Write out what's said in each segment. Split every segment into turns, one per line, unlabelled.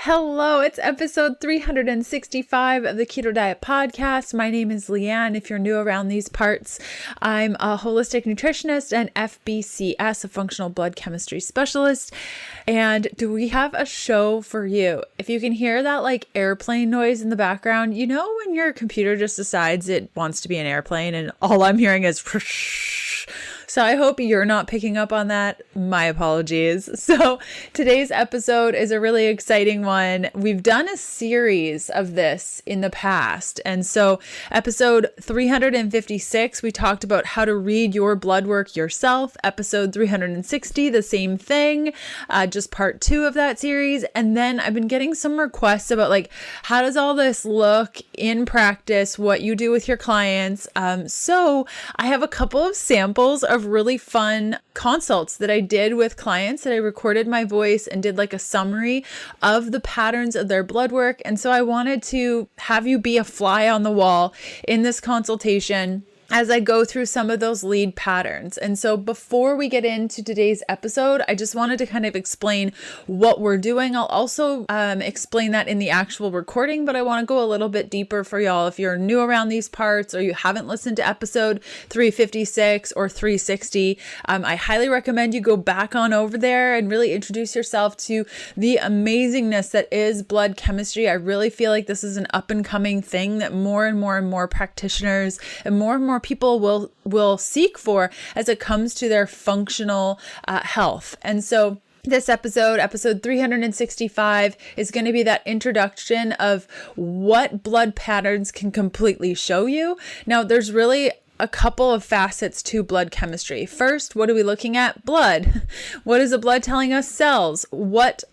Hello, it's episode 365 of the Keto Diet Podcast. My name is Leanne. If you're new around these parts, I'm a holistic nutritionist and FBCS, a functional blood chemistry specialist. And do we have a show for you? If you can hear that like airplane noise in the background, you know when your computer just decides it wants to be an airplane and all I'm hearing is so I hope you're not picking up on that. My apologies. So today's episode is a really exciting one. We've done a series of this in the past. And so episode 356, we talked about how to read your blood work yourself. Episode 360, the same thing, just part 2 of that series. And then I've been getting some requests about like, how does all this look in practice, what you do with your clients. So I have a couple of samples of really fun consults that I did with clients that I recorded my voice and did like a summary of the patterns of their blood work. And so I wanted to have you be a fly on the wall in this consultation as I go through some of those lead patterns. And so before we get into today's episode, I just wanted to kind of explain what we're doing. I'll also explain that in the actual recording, but I want to go a little bit deeper for y'all. If you're new around these parts or you haven't listened to episode 356 or 360, I highly recommend you go back on over there and really introduce yourself to the amazingness that is blood chemistry. I really feel like this is an up and coming thing that more and more practitioners and more people will seek for as it comes to their functional health. And so this episode 365, is going to be that introduction of what blood patterns can completely show you. Now, there's really a couple of facets to blood chemistry. First, what are we looking at? Blood. What is the blood telling us? Cells. What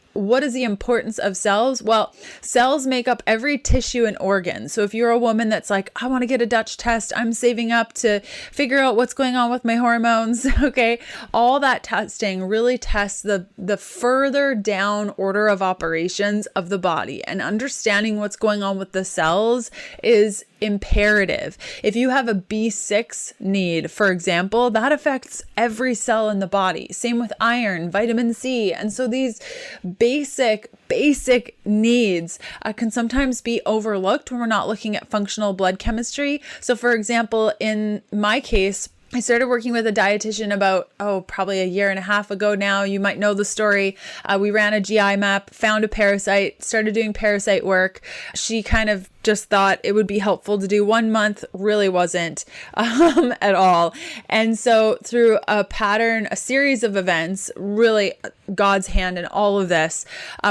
is the importance of cells? Well, cells make up every tissue and organ. So if you're a woman that's like, I want to get a Dutch test, I'm saving up to figure out what's going on with my hormones, okay? All that testing really tests the further down order of operations of the body, and understanding what's going on with the cells is imperative. If you have a B6 need, for example, that affects every cell in the body. Same with iron, vitamin C. And so these basic needs can sometimes be overlooked when we're not looking at functional blood chemistry. So for example, in my case, I started working with a dietitian about, probably a year and a half ago now. You might know the story. We ran a GI map, found a parasite, started doing parasite work. She kind of just thought it would be helpful to do 1 month, really wasn't at all. And so through a series of events, really God's hand in all of this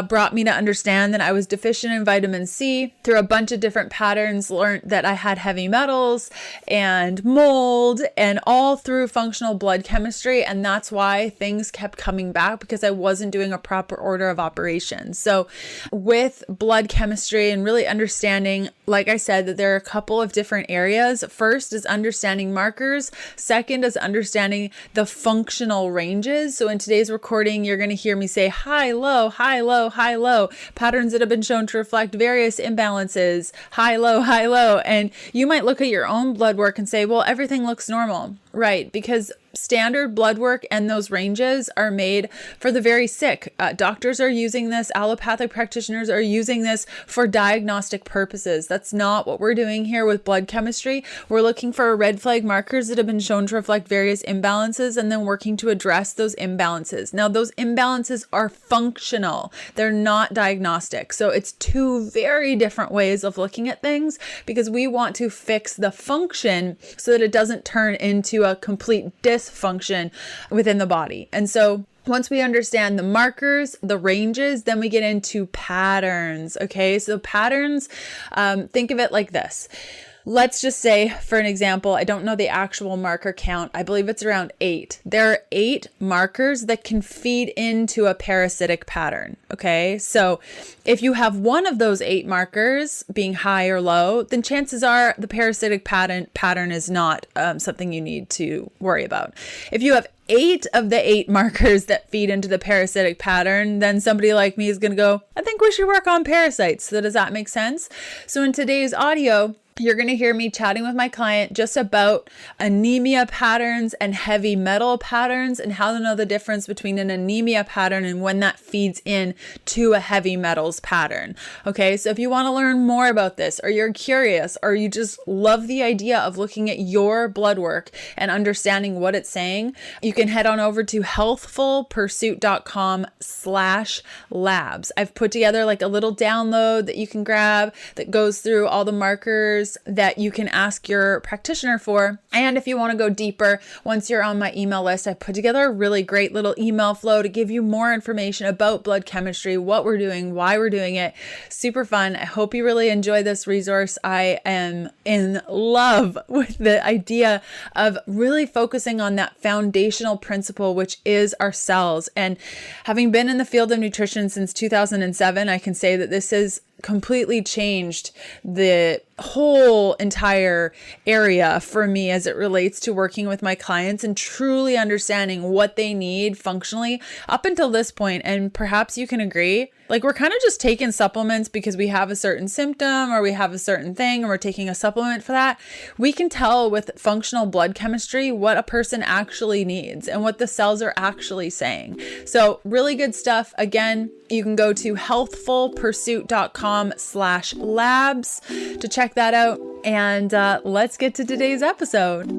brought me to understand that I was deficient in vitamin C. Through a bunch of different patterns, learned that I had heavy metals and mold, and all through functional blood chemistry. And that's why things kept coming back, because I wasn't doing a proper order of operations. So with blood chemistry and really understanding, like I said, that there are a couple of different areas. First is understanding markers. Second is understanding the functional ranges. So in today's recording, you're going to hear me say high, low, high, low, high, low, patterns that have been shown to reflect various imbalances, high, low, high, low. And you might look at your own blood work and say, well, everything looks normal, right? Because standard blood work and those ranges are made for the very sick. Doctors are using this. Allopathic practitioners are using this for diagnostic purposes. That's not what we're doing here with blood chemistry. We're looking for red flag markers that have been shown to reflect various imbalances and then working to address those imbalances. Now, those imbalances are functional. They're not diagnostic. So it's two very different ways of looking at things, because we want to fix the function so that it doesn't turn into a complete dysfunction within the body. And so once we understand the markers, the ranges, then we get into patterns. Okay. So patterns, think of it like this. Let's just say, for an example, I don't know the actual marker count. I believe it's around 8. There are 8 markers that can feed into a parasitic pattern. Okay. So if you have one of those 8 markers being high or low, then chances are the parasitic pattern is not something you need to worry about. If you have 8 of the 8 markers that feed into the parasitic pattern, then somebody like me is going to go, I think we should work on parasites. So does that make sense? So in today's audio, you're going to hear me chatting with my client just about anemia patterns and heavy metal patterns and how to know the difference between an anemia pattern and when that feeds in to a heavy metals pattern. Okay, so if you want to learn more about this, or you're curious, or you just love the idea of looking at your blood work and understanding what it's saying, you can head on over to healthfulpursuit.com/labs. I've put together like a little download that you can grab that goes through all the markers that you can ask your practitioner for. And if you want to go deeper, once you're on my email list, I put together a really great little email flow to give you more information about blood chemistry, what we're doing, why we're doing it. Super fun. I hope you really enjoy this resource. I am in love with the idea of really focusing on that foundational principle, which is our cells. And having been in the field of nutrition since 2007, I can say that this is completely changed the whole entire area for me as it relates to working with my clients and truly understanding what they need functionally up until this point. And perhaps you can agree, like we're kind of just taking supplements because we have a certain symptom or we have a certain thing and we're taking a supplement for that. We can tell with functional blood chemistry what a person actually needs and what the cells are actually saying. So really good stuff. Again, you can go to healthfulpursuit.com/labs to check that out. And let's get to today's episode.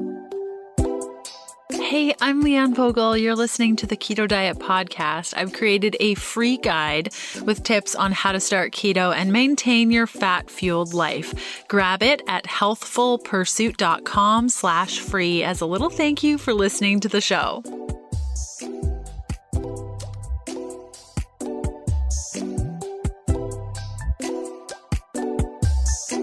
Hey, I'm Leanne Vogel. You're listening to the Keto Diet Podcast. I've created a free guide with tips on how to start keto and maintain your fat-fueled life. Grab it at healthfulpursuit.com/free as a little thank you for listening to the show.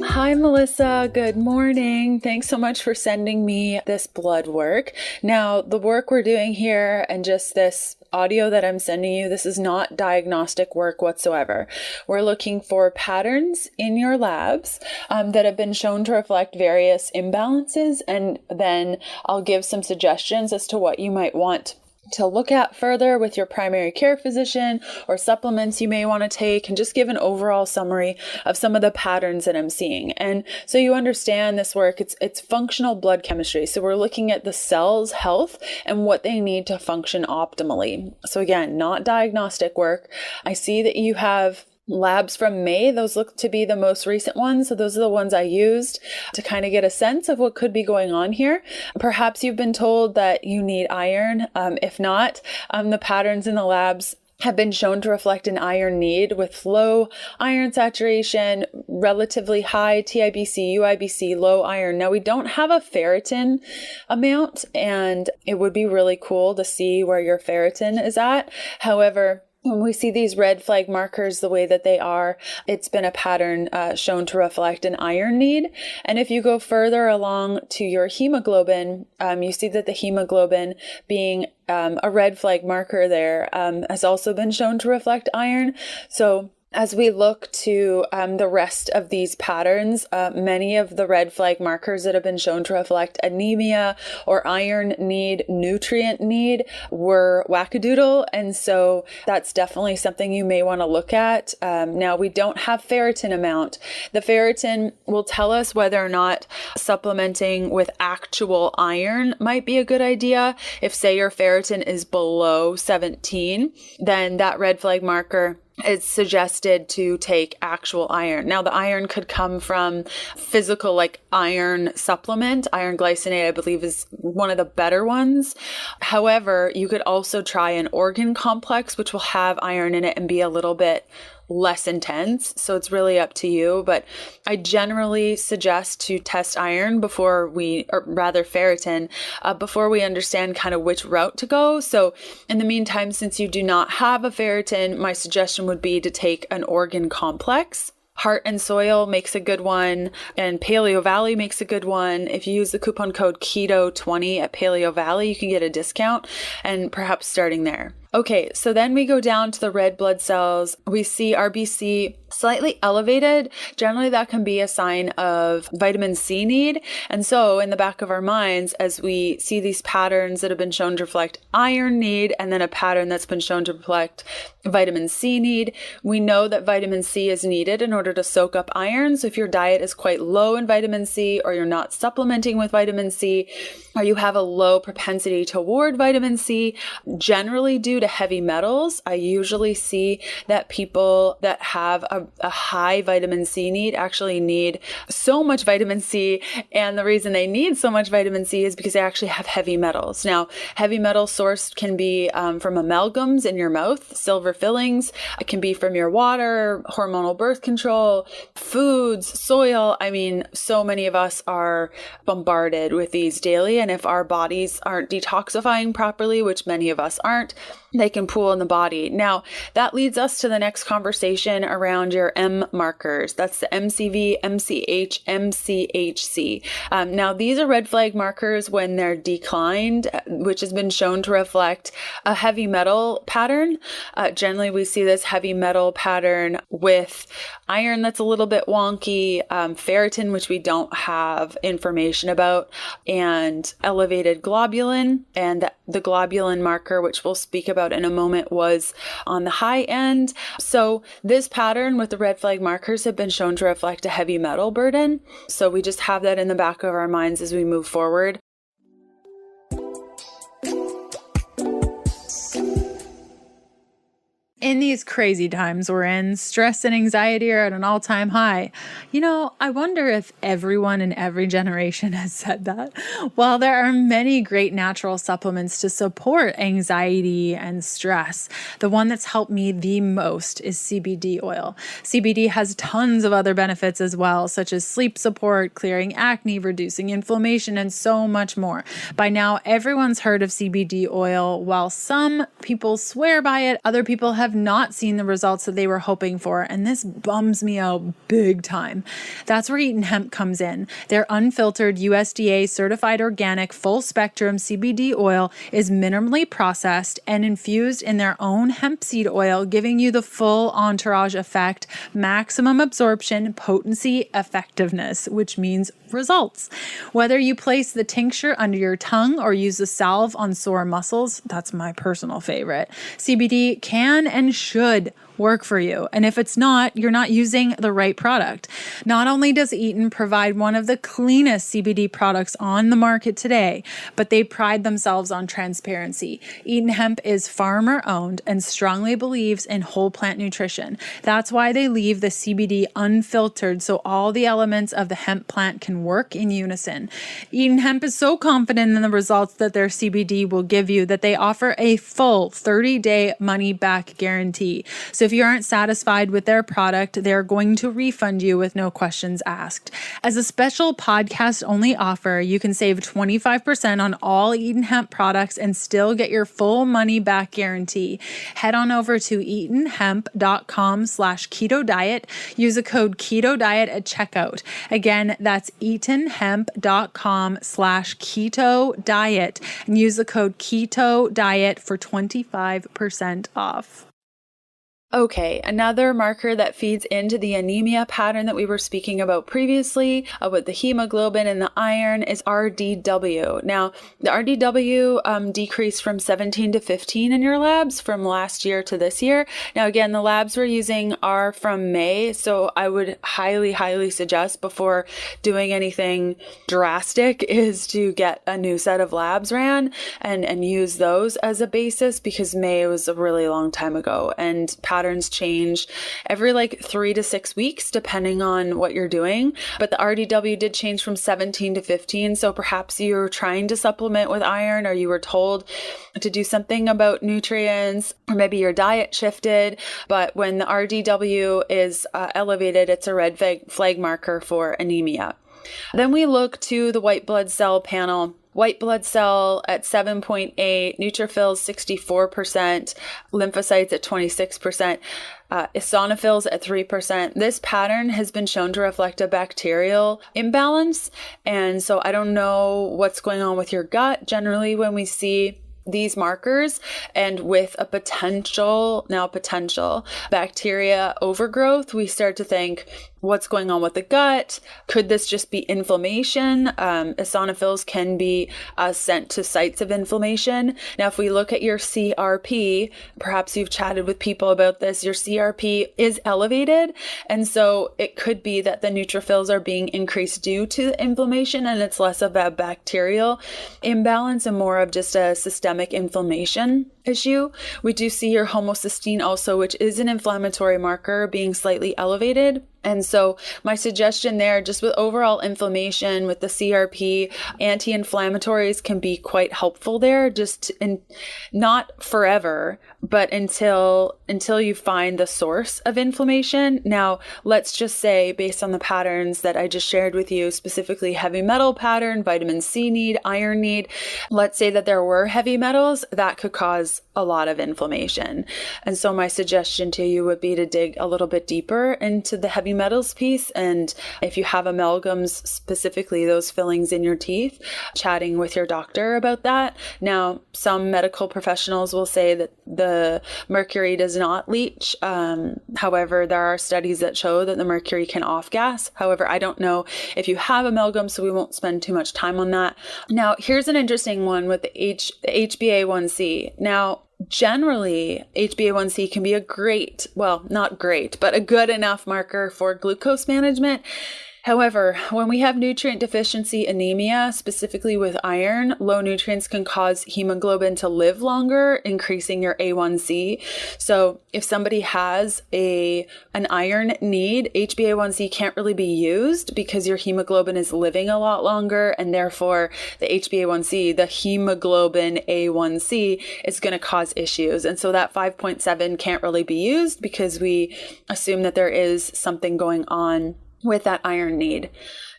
Hi, Melissa. Good morning. Thanks so much for sending me this blood work. Now, the work we're doing here and just this audio that I'm sending you, this is not diagnostic work whatsoever. We're looking for patterns in your labs that have been shown to reflect various imbalances, and then I'll give some suggestions as to what you might want to look at further with your primary care physician or supplements you may want to take, and just give an overall summary of some of the patterns that I'm seeing. And so you understand this work, it's functional blood chemistry. So we're looking at the cell's health and what they need to function optimally. So again, not diagnostic work. I see that you have labs from May. Those look to be the most recent ones. So those are the ones I used to kind of get a sense of what could be going on here. Perhaps you've been told that you need iron. If not, the patterns in the labs have been shown to reflect an iron need with low iron saturation, relatively high TIBC, UIBC, low iron. Now, we don't have a ferritin amount, and it would be really cool to see where your ferritin is at. However, when we see these red flag markers the way that they are, it's been a pattern shown to reflect an iron need. And if you go further along to your hemoglobin, you see that the hemoglobin being a red flag marker there has also been shown to reflect iron. So as we look to the rest of these patterns, many of the red flag markers that have been shown to reflect anemia or iron need, nutrient need, were wackadoodle. And so that's definitely something you may want to look at. Now, we don't have ferritin amount. The ferritin will tell us whether or not supplementing with actual iron might be a good idea. If, say, your ferritin is below 17, then that red flag marker, it's suggested to take actual iron. Now, the iron could come from physical, like iron supplement. Iron glycinate, I believe, is one of the better ones. However, you could also try an organ complex, which will have iron in it and be a little bit less intense. So it's really up to you. But I generally suggest to test iron before ferritin, before we understand kind of which route to go. So in the meantime, since you do not have a ferritin, my suggestion would be to take an organ complex. Heart and Soil makes a good one, and Paleo Valley makes a good one. If you use the coupon code KETO20 at Paleo Valley, you can get a discount, and perhaps starting there. Okay, so then we go down to the red blood cells. We see RBC slightly elevated, generally that can be a sign of vitamin C need. And so in the back of our minds, as we see these patterns that have been shown to reflect iron need, and then a pattern that's been shown to reflect vitamin C need, we know that vitamin C is needed in order to soak up iron. So if your diet is quite low in vitamin C, or you're not supplementing with vitamin C, or you have a low propensity toward vitamin C, generally due to heavy metals, I usually see that people that have a high vitamin C need actually need so much vitamin C. And the reason they need so much vitamin C is because they actually have heavy metals. Now, heavy metal sourced can be from amalgams in your mouth, silver fillings. It can be from your water, hormonal birth control, foods, soil. I mean, so many of us are bombarded with these daily. And if our bodies aren't detoxifying properly, which many of us aren't, they can pool in the body. Now, that leads us to the next conversation around your M markers. That's the MCV, MCH, MCHC. Now, these are red flag markers when they're declined, which has been shown to reflect a heavy metal pattern. Generally, we see this heavy metal pattern with iron that's a little bit wonky, ferritin, which we don't have information about, and elevated globulin. And the globulin marker, which we'll speak about in a moment, was on the high end. So this pattern with the red flag markers have been shown to reflect a heavy metal burden. So we just have that in the back of our minds as we move forward. In these crazy times we're in, stress and anxiety are at an all-time high. I wonder if everyone in every generation has said that. While there are many great natural supplements to support anxiety and stress, the one that's helped me the most is CBD oil. CBD has tons of other benefits as well, such as sleep support, clearing acne, reducing inflammation, and so much more. By now, everyone's heard of CBD oil. While some people swear by it, other people have not seen the results that they were hoping for, and this bums me out big time. That's where Eaton Hemp comes in. Their unfiltered USDA certified organic full spectrum CBD oil is minimally processed and infused in their own hemp seed oil, giving you the full entourage effect, maximum absorption, potency, effectiveness, which means results. Whether you place the tincture under your tongue or use the salve on sore muscles, that's my personal favorite. CBD can and should work for you. And if it's not, you're not using the right product. Not only does Eaton provide one of the cleanest CBD products on the market today, but they pride themselves on transparency. Eaton Hemp is farmer owned and strongly believes in whole plant nutrition. That's why they leave the CBD unfiltered so all the elements of the hemp plant can work in unison. Eaton Hemp is so confident in the results that their CBD will give you that they offer a full 30-day money-back guarantee. So if you aren't satisfied with their product, they're going to refund you with no questions asked. As a special podcast-only offer, you can save 25% on all Eaton Hemp products and still get your full money-back guarantee. Head on over to eatonhemp.com/keto diet. Use the code Keto Diet at checkout. Again, that's eatonhemp.com/keto diet and use the code Keto Diet for 25% off. Okay, another marker that feeds into the anemia pattern that we were speaking about previously, with the hemoglobin and the iron, is RDW. Now, the RDW decreased from 17 to 15 in your labs from last year to this year. Now, again, the labs we're using are from May, so I would highly, highly suggest before doing anything drastic is to get a new set of labs ran and use those as a basis, because May was a really long time ago, and patterns change every 3 to 6 weeks, depending on what you're doing. But the RDW did change from 17 to 15. So perhaps you're trying to supplement with iron, or you were told to do something about nutrients, or maybe your diet shifted. But when the RDW is elevated, it's a red flag marker for anemia. Then we look to the white blood cell panel. White blood cell at 7.8, neutrophils 64%, lymphocytes at 26%, eosinophils at 3%. This pattern has been shown to reflect a bacterial imbalance. And so I don't know what's going on with your gut. Generally, when we see these markers, and with a potential bacteria overgrowth, we start to think, what's going on with the gut? Could this just be inflammation? Eosinophils can be sent to sites of inflammation. Now, if we look at your CRP, perhaps you've chatted with people about this, your CRP is elevated. And so it could be that the neutrophils are being increased due to inflammation, and it's less of a bacterial imbalance and more of just a systemic inflammation issue. We do see your homocysteine also, which is an inflammatory marker, being slightly elevated. And so my suggestion there, just with overall inflammation with the CRP, anti-inflammatories can be quite helpful there, not forever, but until you find the source of inflammation. Now, let's just say, based on the patterns that I just shared with you, specifically heavy metal pattern, vitamin C need, iron need, let's say that there were heavy metals, that could cause a lot of inflammation. And so my suggestion to you would be to dig a little bit deeper into the heavy metals piece. And if you have amalgams, specifically those fillings in your teeth, chatting with your doctor about that. Now, some medical professionals will say that the mercury does not leach. However, there are studies that show that the mercury can off-gas. However, I don't know if you have amalgams, so we won't spend too much time on that. Now, here's an interesting one with the HbA1c. Now, generally, HbA1c can be not great, but a good enough marker for glucose management. However, when we have nutrient deficiency anemia, specifically with iron, low nutrients can cause hemoglobin to live longer, increasing your A1C. So if somebody has an iron need, HbA1c can't really be used because your hemoglobin is living a lot longer, and therefore the HbA1c, the hemoglobin A1C, is going to cause issues. And so that 5.7 can't really be used because we assume that there is something going on with that iron need.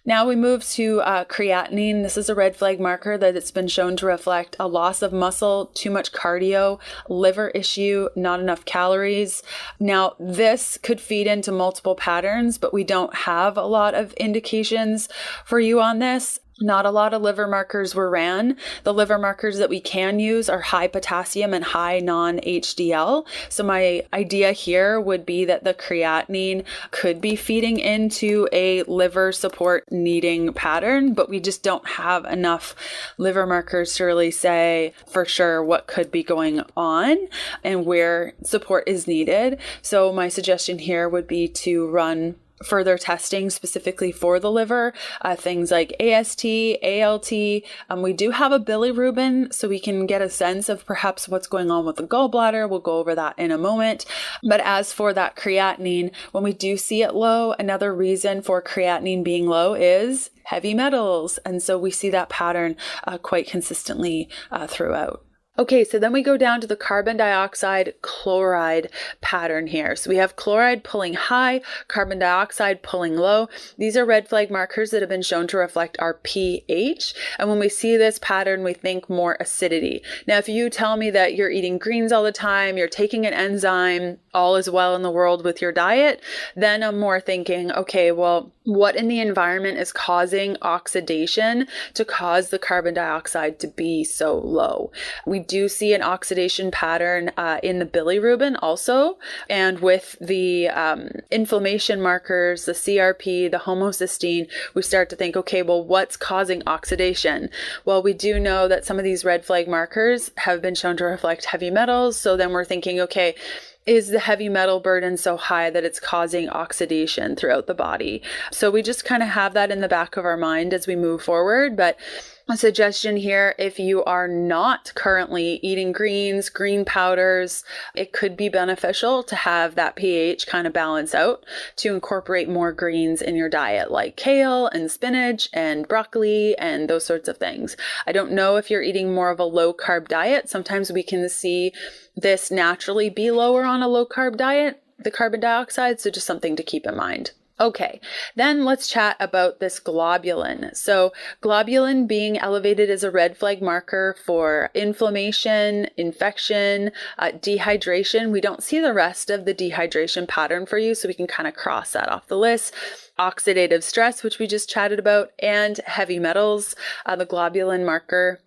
Now we move to creatinine. This is a red flag marker that it's been shown to reflect a loss of muscle, too much cardio, liver issue, not enough calories. Now this could feed into multiple patterns, but we don't have a lot of indications for you on this. Not a lot of liver markers were ran. The liver markers that we can use are high potassium and high non-HDL. So my idea here would be that the creatinine could be feeding into a liver support needing pattern, but we just don't have enough liver markers to really say for sure what could be going on and where support is needed. So my suggestion here would be to run further testing specifically for the liver, things like AST, ALT. We do have a bilirubin, so we can get a sense of perhaps what's going on with the gallbladder. We'll go over that in a moment. But as for that creatinine, when we do see it low, another reason for creatinine being low is heavy metals. And so we see that pattern quite consistently throughout. Okay, so then we go down to the carbon dioxide chloride pattern here. So we have chloride pulling high, carbon dioxide pulling low. These are red flag markers that have been shown to reflect our pH. And when we see this pattern, we think more acidity. Now, if you tell me that you're eating greens all the time, you're taking an enzyme, all is well in the world with your diet, then I'm more thinking, okay, well, what in the environment is causing oxidation to cause the carbon dioxide to be so low? We do see an oxidation pattern in the bilirubin also. And with the inflammation markers, the CRP, the homocysteine, we start to think, okay, well, what's causing oxidation? Well, we do know that some of these red flag markers have been shown to reflect heavy metals. So then we're thinking, okay, is the heavy metal burden so high that it's causing oxidation throughout the body? So we just kind of have that in the back of our mind as we move forward. But a suggestion here, if you are not currently eating greens, green powders, it could be beneficial to have that pH kind of balance out, to incorporate more greens in your diet, like kale and spinach and broccoli and those sorts of things. I don't know if you're eating more of a low carb diet. Sometimes we can see this naturally be lower on a low carb diet, the carbon dioxide. So just something to keep in mind. Okay, then let's chat about this globulin. So globulin being elevated is a red flag marker for inflammation, infection, dehydration. We don't see the rest of the dehydration pattern for you, so we can kind of cross that off the list. oxidative stress, which we just chatted about, and heavy metals. The globulin marker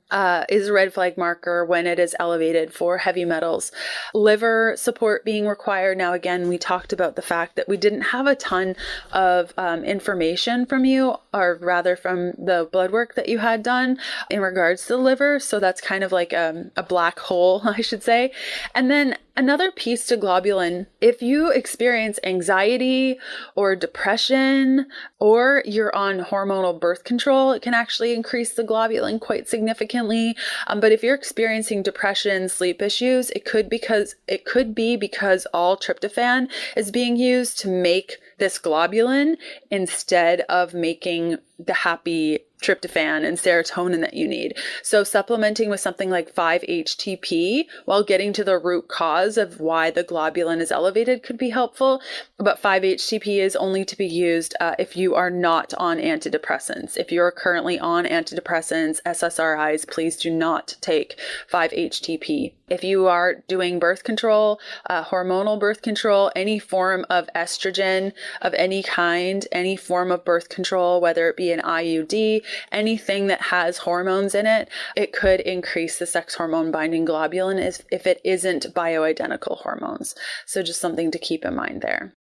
is a red flag marker when it is elevated for heavy metals. Liver support being required. Now, again, we talked about the fact that we didn't have a ton of information from you, or rather from the blood work that you had done in regards to the liver. So that's kind of like a black hole, I should say. And then another piece to globulin, if you experience anxiety or depression, or you're on hormonal birth control, it can actually increase the globulin quite significantly. But if you're experiencing depression, sleep issues, it could be because all tryptophan is being used to make this globulin instead of making the happy tryptophan and serotonin that you need. So supplementing with something like 5-HTP while getting to the root cause of why the globulin is elevated could be helpful. But 5-HTP is only to be used if you are not on antidepressants. If you're currently on antidepressants, SSRIs, please do not take 5-HTP. If you are doing birth control, hormonal birth control, any form of estrogen of any kind, any form of birth control, whether it be an IUD, anything that has hormones in it, it could increase the sex hormone binding globulin if it isn't bioidentical hormones. So just something to keep in mind there.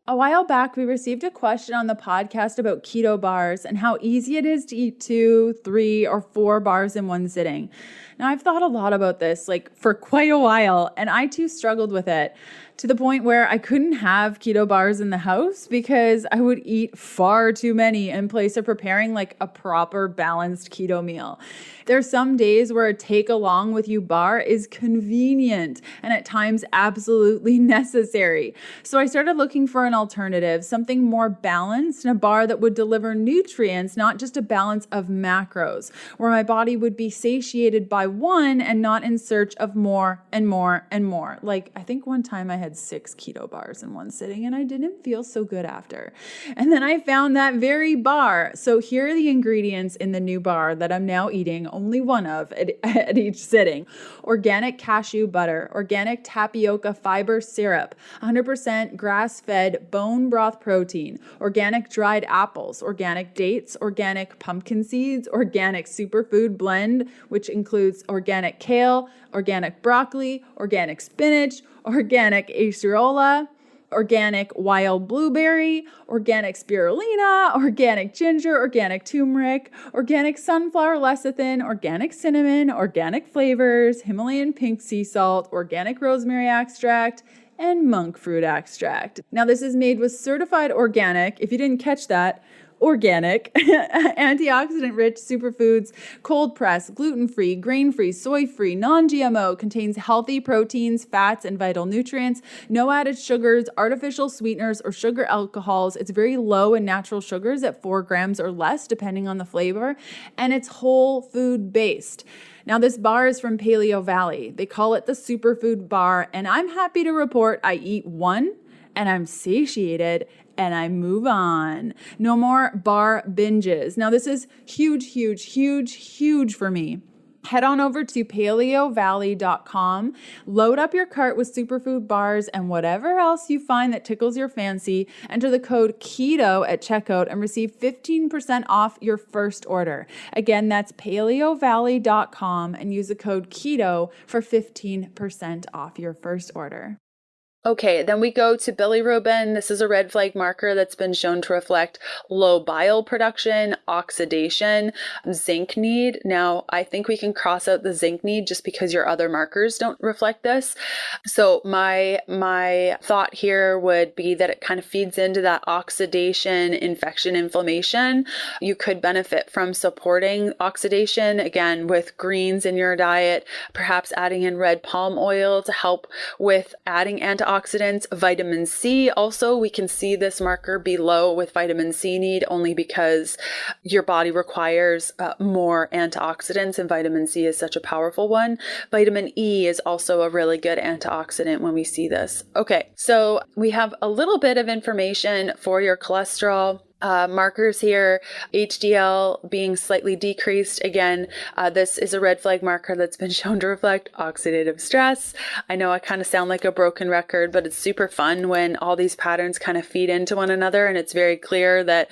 A while back, we received a question on the podcast about keto bars and how easy it is to eat 2, 3, or 4 bars in one sitting. Now, I've thought a lot about this for quite a while, and I too struggled with it to the point where I couldn't have keto bars in the house because I would eat far too many in place of preparing a proper balanced keto meal. There's some days where a take along with you bar is convenient and at times absolutely necessary. So I started looking for an alternative, something more balanced, and a bar that would deliver nutrients, not just a balance of macros, where my body would be satiated by one and not in search of more and more and more. I think one time I had 6 keto bars in one sitting and I didn't feel so good after. And then I found that very bar. So here are the ingredients in the new bar that I'm now eating, only one of at each sitting. Organic cashew butter, organic tapioca fiber syrup, 100% grass-fed bone broth protein, organic dried apples, organic dates, organic pumpkin seeds, organic superfood blend, which includes organic kale, organic broccoli, organic spinach, organic acerola, organic wild blueberry, organic spirulina, organic ginger, organic turmeric, organic sunflower lecithin, organic cinnamon, organic flavors, Himalayan pink sea salt, organic rosemary extract, and monk fruit extract. Now, this is made with certified organic, if you didn't catch that, organic, antioxidant-rich superfoods, cold press, gluten-free, grain-free, soy-free, non-GMO, contains healthy proteins, fats, and vital nutrients, no added sugars, artificial sweeteners, or sugar alcohols. It's very low in natural sugars at 4 grams or less, depending on the flavor, and it's whole food based. Now, this bar is from Paleo Valley. They call it the superfood bar, and I'm happy to report I eat one and I'm satiated and I move on. No more bar binges. Now, this is huge, huge, huge, huge for me. Head on over to paleovalley.com, load up your cart with superfood bars and whatever else you find that tickles your fancy. Enter the code KETO at checkout and receive 15% off your first order. Again, that's paleovalley.com and use the code KETO for 15% off your first order. Okay, then we go to bilirubin. This is a red flag marker that's been shown to reflect low bile production, oxidation, zinc need. Now, I think we can cross out the zinc need just because your other markers don't reflect this. So my thought here would be that it kind of feeds into that oxidation, infection, inflammation. You could benefit from supporting oxidation, again, with greens in your diet, perhaps adding in red palm oil to help with adding antioxidants. Vitamin C also, we can see this marker be low with vitamin C need only because your body requires more antioxidants, and vitamin C is such a powerful one. Vitamin E is also a really good antioxidant when we see this. Okay, so we have a little bit of information for your cholesterol. markers here, HDL being slightly decreased. Again, this is a red flag marker that's been shown to reflect oxidative stress. I know I kind of sound like a broken record, but it's super fun when all these patterns kind of feed into one another, and it's very clear that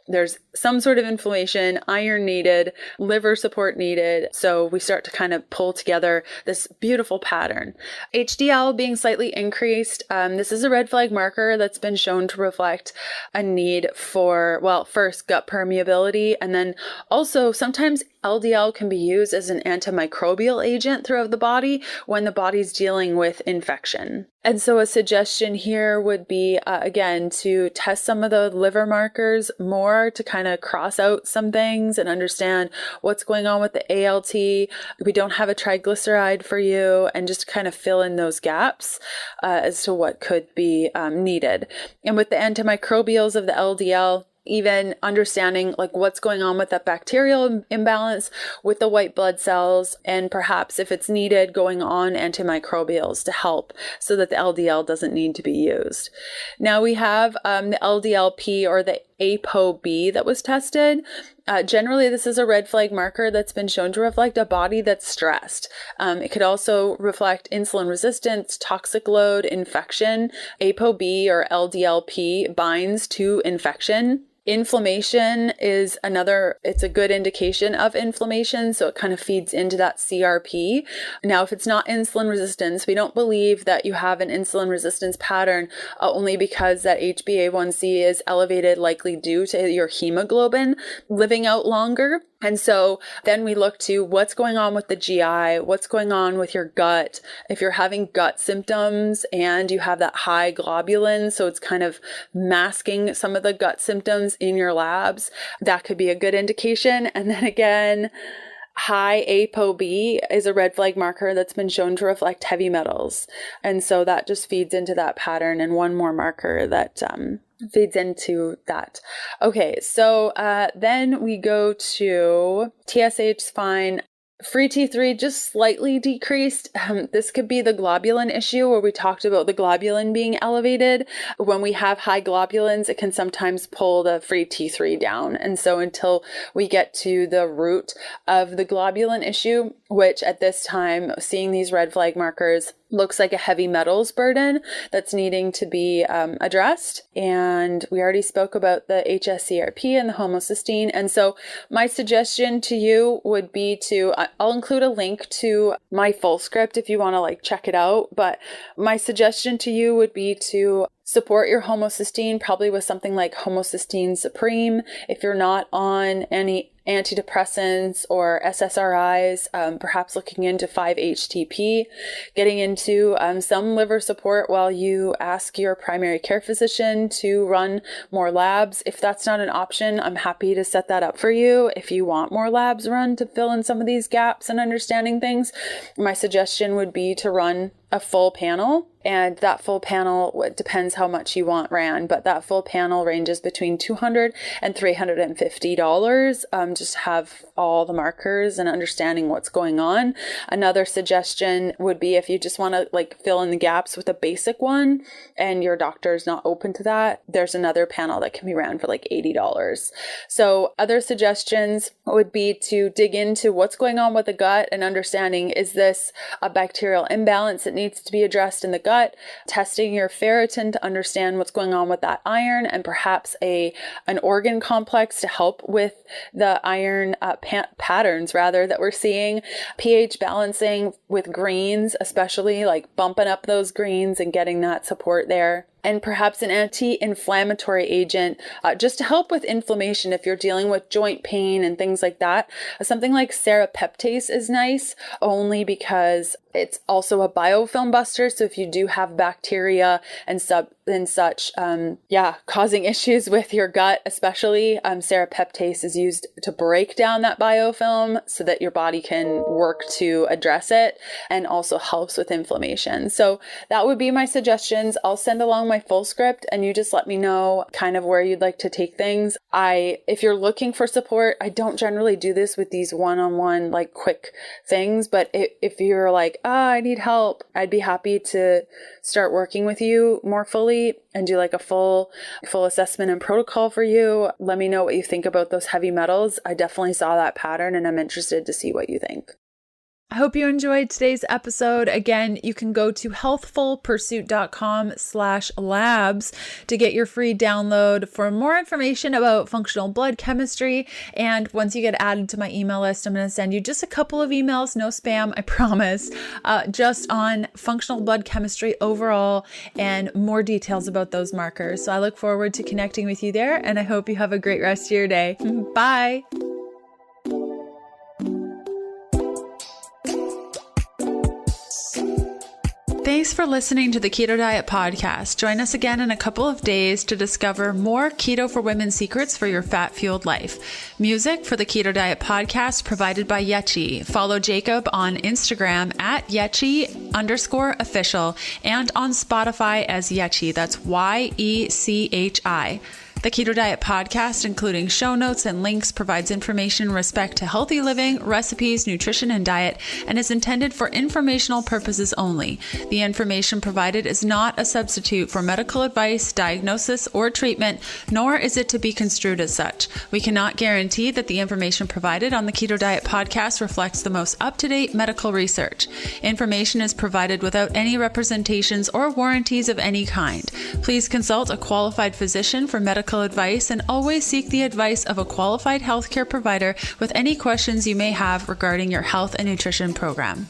there's some sort of inflammation, iron needed, liver support needed. So we start to kind of pull together this beautiful pattern. HDL being slightly increased. This is a red flag marker that's been shown to reflect a need for, well, first gut permeability, and then also sometimes LDL can be used as an antimicrobial agent throughout the body when the body's dealing with infection. And so a suggestion here would be, again, to test some of the liver markers more to kind of cross out some things and understand what's going on with the ALT. We don't have a triglyceride for you, and just kind of fill in those gaps as to what could be needed. And with the antimicrobials of the LDL, even understanding like what's going on with that bacterial imbalance with the white blood cells, and perhaps if it's needed, going on antimicrobials to help so that the LDL doesn't need to be used. Now we have the LDLP, or the ApoB, that was tested. Generally, this is a red flag marker that's been shown to reflect a body that's stressed. It could also reflect insulin resistance, toxic load, infection. ApoB, or LDLP, binds to infection. Inflammation is another, it's a good indication of inflammation, so it kind of feeds into that CRP. Now, if it's not insulin resistance, we don't believe that you have an insulin resistance pattern only because that HbA1c is elevated, likely due to your hemoglobin living out longer. And so then we look to what's going on with the GI, what's going on with your gut. If you're having gut symptoms and you have that high globulin, so it's kind of masking some of the gut symptoms in your labs, that could be a good indication. And then again, high ApoB is a red flag marker that's been shown to reflect heavy metals. And so that just feeds into that pattern. And one more marker that feeds into that. Okay, so then we go to TSH, fine. Free T3 just slightly decreased. This could be the globulin issue, where we talked about the globulin being elevated. When we have high globulins, it can sometimes pull the free T3 down. And so until we get to the root of the globulin issue, which at this time, seeing these red flag markers, looks like a heavy metals burden that's needing to be addressed. And we already spoke about the HSCRP and the homocysteine. And so my suggestion to you would be to, I'll include a link to my full script if you want to like check it out. But my suggestion to you would be to support your homocysteine, probably with something like homocysteine supreme. If you're not on any antidepressants or SSRIs, perhaps looking into 5-HTP, getting into some liver support while you ask your primary care physician to run more labs. If that's not an option, I'm happy to set that up for you. If you want more labs run to fill in some of these gaps and understanding things, my suggestion would be to run a full panel. And that full panel, it depends how much you want ran, but that full panel ranges between $200 and $350. Just have all the markers and understanding what's going on. Another suggestion would be if you just want to like fill in the gaps with a basic one and your doctor is not open to that, there's another panel that can be ran for like $80. So other suggestions would be to dig into what's going on with the gut and understanding, is this a bacterial imbalance that needs to be addressed in the gut? Testing your ferritin to understand what's going on with that iron, and perhaps an organ complex to help with the iron patterns rather that we're seeing. pH balancing with greens, especially like bumping up those greens and getting that support there. And perhaps an anti-inflammatory agent just to help with inflammation if you're dealing with joint pain and things like that. Something like serrapeptase is nice, only because it's also a biofilm buster. So if you do have bacteria and such, causing issues with your gut, especially, serrapeptase is used to break down that biofilm so that your body can work to address it, and also helps with inflammation. So that would be my suggestions. I'll send along my full script and you just let me know kind of where you'd like to take things. If you're looking for support, I don't generally do this with these one-on-one like quick things, but if you're like, I need help, I'd be happy to start working with you more fully
individually and do like a full assessment and protocol for you. Let me know what you think about those heavy metals. I definitely saw that pattern and I'm interested to see what you think.
I hope you enjoyed today's episode. Again, you can go to healthfulpursuit.com/labs to get your free download for more information about functional blood chemistry. And once you get added to my email list, I'm going to send you just a couple of emails, no spam, I promise, just on functional blood chemistry overall and more details about those markers. So I look forward to connecting with you there, and I hope you have a great rest of your day. Bye. Thanks for listening to the Keto Diet Podcast. Join us again in a couple of days to discover more keto for women secrets for your fat-fueled life. Music for the Keto Diet Podcast provided by Yechi. Follow Jacob on Instagram at Yechi_official and on Spotify as Yechi. That's YECHI. The Keto Diet Podcast, including show notes and links, provides information in respect to healthy living, recipes, nutrition, and diet, and is intended for informational purposes only. The information provided is not a substitute for medical advice, diagnosis, or treatment, nor is it to be construed as such. We cannot guarantee that the information provided on the Keto Diet Podcast reflects the most up-to-date medical research. Information is provided without any representations or warranties of any kind. Please consult a qualified physician for medical advice and always seek the advice of a qualified healthcare provider with any questions you may have regarding your health and nutrition program.